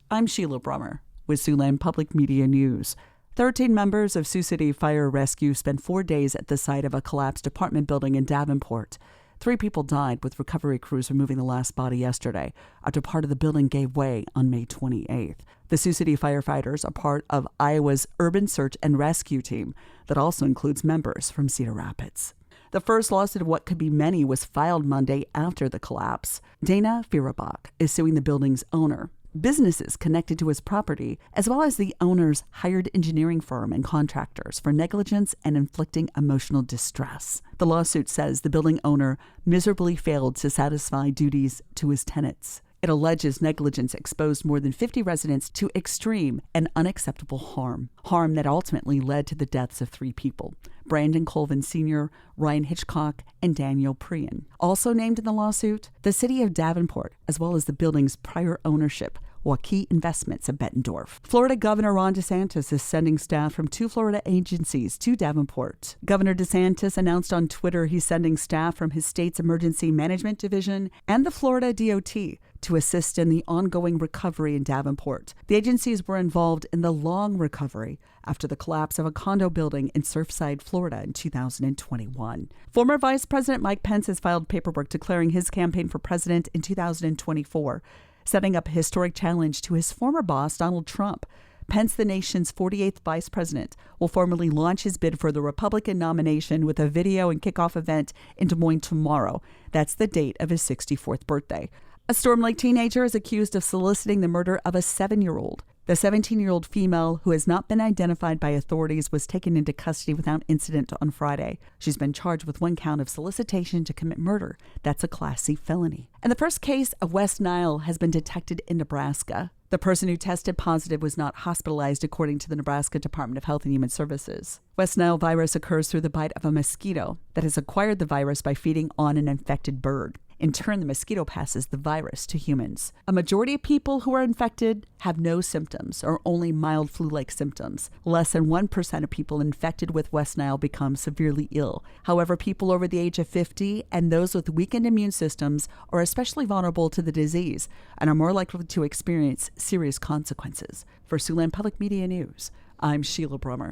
I'm Sheila Brummer with Siouxland Public Media News. 13 members of Sioux City Fire Rescue spent 4 days at the site of a collapsed apartment building in Davenport. 3 people died, with recovery crews removing the last body yesterday after part of the building gave way on May 28th. The Sioux City firefighters are part of Iowa's Urban Search and Rescue Team that also includes members from Cedar Rapids. The first lawsuit of what could be many was filed Monday after the collapse. Dana Fierabach is suing the building's owner, businesses connected to his property, as well as the owner's hired engineering firm and contractors for negligence and inflicting emotional distress. The lawsuit says the building owner miserably failed to satisfy duties to his tenants. It alleges negligence exposed more than 50 residents to extreme and unacceptable harm that ultimately led to the deaths of 3 people: Brandon Colvin Sr., Ryan Hitchcock, and Daniel Prian. Also named in the lawsuit, the city of Davenport, as well as the building's prior ownership, Waukee Investments of Bettendorf. Florida Governor Ron DeSantis is sending staff from 2 Florida agencies to Davenport. Governor DeSantis announced on Twitter he's sending staff from his state's Emergency Management Division and the Florida DOT to assist in the ongoing recovery in Davenport. The agencies were involved in the long recovery after the collapse of a condo building in Surfside, Florida in 2021. Former Vice President Mike Pence has filed paperwork declaring his campaign for president in 2024, setting up a historic challenge to his former boss, Donald Trump. Pence, the nation's 48th vice president, will formally launch his bid for the Republican nomination with a video and kickoff event in Des Moines tomorrow. That's the date of his 64th birthday. A Storm Lake teenager is accused of soliciting the murder of a 7-year-old. The 17-year-old female, who has not been identified by authorities, was taken into custody without incident on Friday. She's been charged with 1 count of solicitation to commit murder. That's a Class C felony. And the first case of West Nile has been detected in Nebraska. The person who tested positive was not hospitalized, according to the Nebraska Department of Health and Human Services. West Nile virus occurs through the bite of a mosquito that has acquired the virus by feeding on an infected bird. In turn, the mosquito passes the virus to humans. A majority of people who are infected have no symptoms or only mild flu-like symptoms. Less than 1% of people infected with West Nile become severely ill. However, people over the age of 50 and those with weakened immune systems are especially vulnerable to the disease and are more likely to experience serious consequences. For Siouxland Public Media News, I'm Sheila Brummer.